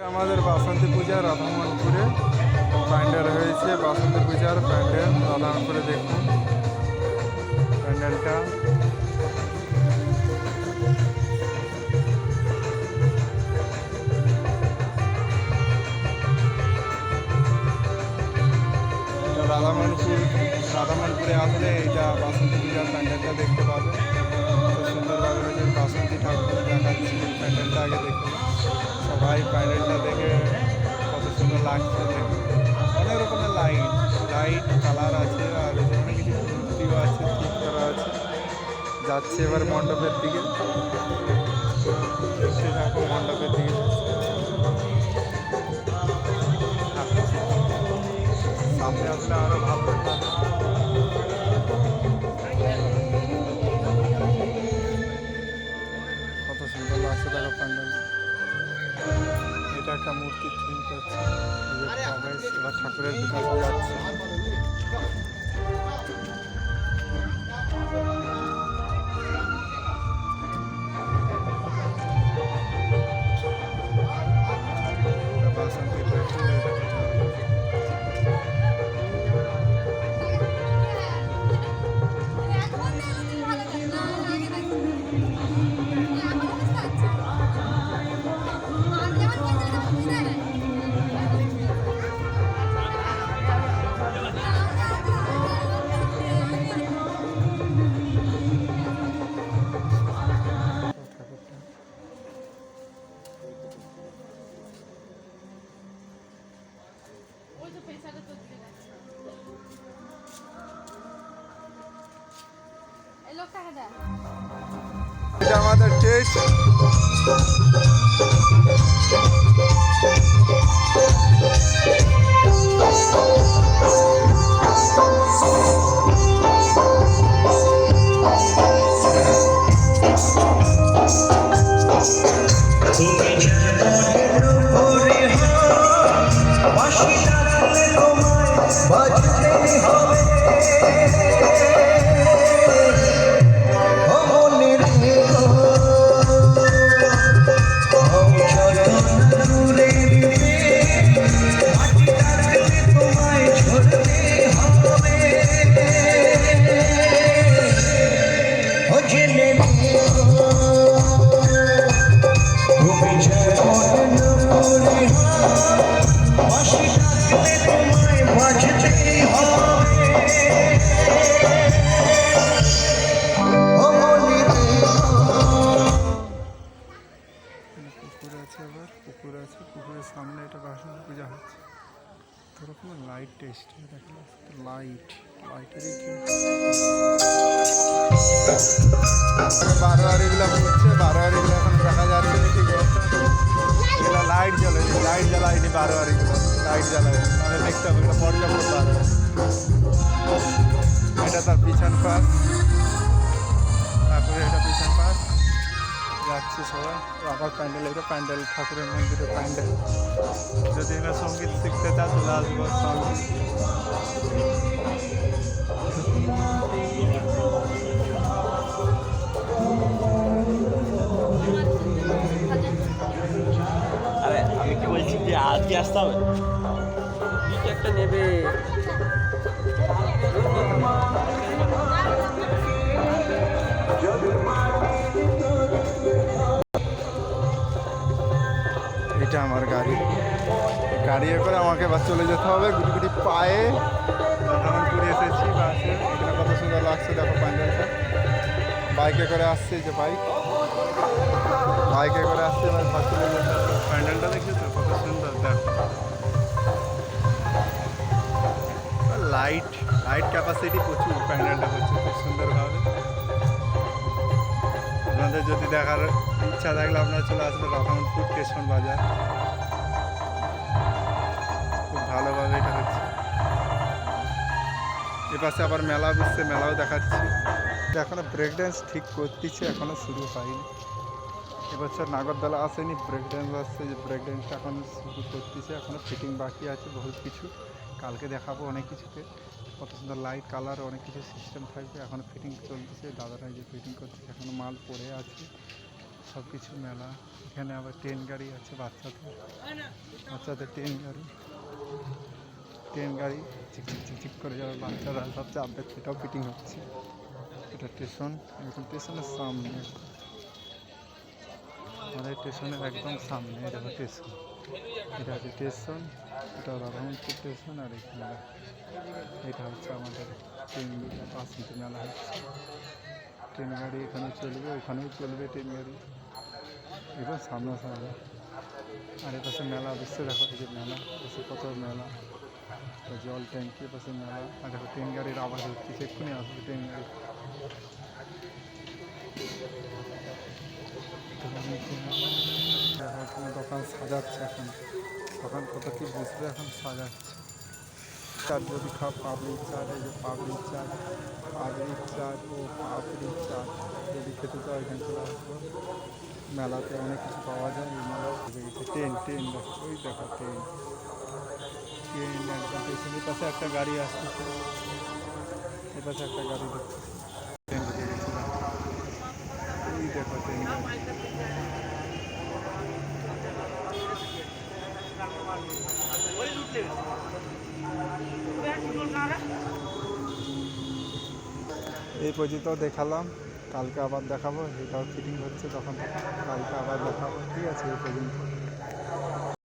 আমাদের বাসন্তী পূজা রাধামোহনপুরে প্যান্ডেল হয়েছে। বাসন্তী পূজার প্যান্ডেল রাধামোহনপুরে দেখুন প্যান্ডেলটা। রাধামোহনপুরে আসলে এইটা বাসন্তী পূজার প্যান্ডেলটা দেখতে পাবে। খুব সুন্দরভাবে হয়েছে। বাসন্তী ঠাকুর দেখাচ্ছি, প্যান্ডেলটা আগে দেখুন। সবাই প্যান্ডেলটা দেখে কত সুন্দর লাগছে দেখুন। অনেক রকমের লাইট কালার আছে, আর এখানে কিছু মূর্তিও আছে, ঠিক করা আছে। যাচ্ছে এবার মণ্ডপের দিকে, মণ্ডপের দিকে সামনে আসলে আরো ভালো লাগবে। কত সুন্দর লাগছে দেখো প্যান্ডেল। এটা একটা মূর্তি থিম করছে। এবার ঠাকুরের বিকাশে যাচ্ছে। এটা আমাদের টেস্ট। পুকুর আছে, পুকুরের সামনে এটা বাসন্তী পূজা হচ্ছে। রকমের লাইট টেস্ট লাইটেরই বারোয়ারিগুলো হচ্ছে। বারোয়ারিগুলো এখন দেখা যাচ্ছে না, ঠিক আছে। এগুলো লাইট জ্বালায়নি বারোয়ারিগুলো, লাইট জ্বালায় তাহলে দেখতে হবে এটা পর্যাপ্ত বারোয়ারি। এটা তার পিছন পাশ, তারপরে এটা পিছন পাশ যাচ্ছে সবাই। আবার প্যান্ডেল, এটা প্যান্ডেল ঠাকুরের মন্দিরের প্যান্ডেল। যদি এরা সঙ্গীত শিখতে চান চলে আসবো সঙ্গীত। আরে আমি কি বলছি যে আজকে আসতে হবে, একটা নেবে। এটা আমার গাড়ি করে আমাকে এবার চলে যেতে হবে গুটি পায়ে। রাধামোহনপুরে এসেছি বাসে। এখানে কত সুন্দর লাগছে দেখো প্যান্ডেলটা। বাইকে করে আসছে, যে বাইকে করে আসছে। এবার বাস চলে যেতে হবে। প্যান্ডেলটা দেখেছো কত সুন্দর দেখো। লাইট ক্যাপাসিটি প্রচুর, প্যান্ডেলটা হচ্ছে খুব সুন্দরভাবে। আপনাদের যদি দেখার ইচ্ছা থাকলে আপনারা চলে আসবেন রাধামোহনপুর স্টেশন বাজার। খুব ভালোভাবে এটা হচ্ছে। এপাশে আবার মেলা বসছে, মেলাও দেখাচ্ছি। এখনো ব্রেক ড্যান্স ঠিক করতেছে, এখনো শুরু হয়নি। এবছর নাগরদোলা আসেনি, ব্রেক ড্যান্স আসছে। যে ব্রেক ড্যান্সটা এখন শুরু করতেছে, এখনো ফিটিং বাকি আছে বহুত কিছু। কালকে দেখাবো অনেক কিছুতে। কত সুন্দর লাইট কালার অনেক কিছু সিস্টেম থাকবে। এখনো ফিটিং চলতেছে, দাদারা যে ফিটিং করছে, এখনো মাল পড়ে আছে। সব কিছু মেলা। এখানে আবার ট্রেন গাড়ি আছে বাচ্চাদের ট্রেন গাড়ি চিক করে যাবে, বাচ্চারা সব চাপবে, সেটাও ফিটিং হচ্ছে। এটা স্টেশন, একদম স্টেশনের সামনে, আমাদের স্টেশনের একদম সামনে। এটা হচ্ছে স্টেশন, এটা হচ্ছে স্টেশন, এটা রাধামন্দির স্টেশন। আর এখানে এটা হচ্ছে আমাদের ট্রেন বাসন্তী মেলা হচ্ছে। ট্রেন গাড়ি এখানে চলবে, ওখানেও চলবে ট্রেন গাড়ি, একদম সামনাসামনি। আর এ পাশে মেলা বসছে, দেখো এই যে মেলা বসে, কত মেলা, জল ট্যাঙ্কি পাশে মেলা। আর দেখো ট্রেন গাড়ির আওয়াজ হচ্ছে, এক্ষুনি আসবে ট্রেন গাড়ি। এখন দোকান সাজাচ্ছে, এখন দোকান কত কি বুঝবে, এখন সাজাচ্ছে। চাট যদি খাও, পাবলিক চাট, এই যে পাবলিক চাট ও পাপড়ি চাট যদি খেতে চাও এখানে চলে আসবো। মেলাতে অনেক কিছু পাওয়া যায়। এই মেলা ট্রেন দেখো, ওই দেখো ট্রেন একদম পেছনের পাশে একটা গাড়ি আসতেছে, এ পাশে একটা গাড়ি দেখছে, ট্রেন ঢুকে গেছিল, ওই দেখো ট্রেন গাড়ি। এই পর্যন্ত দেখালাম, কালকে আবার দেখাবো। এটাও ফিটিং হচ্ছে, তখন কালকে আবার দেখাবো। ঠিক আছে, এই পর্যন্ত।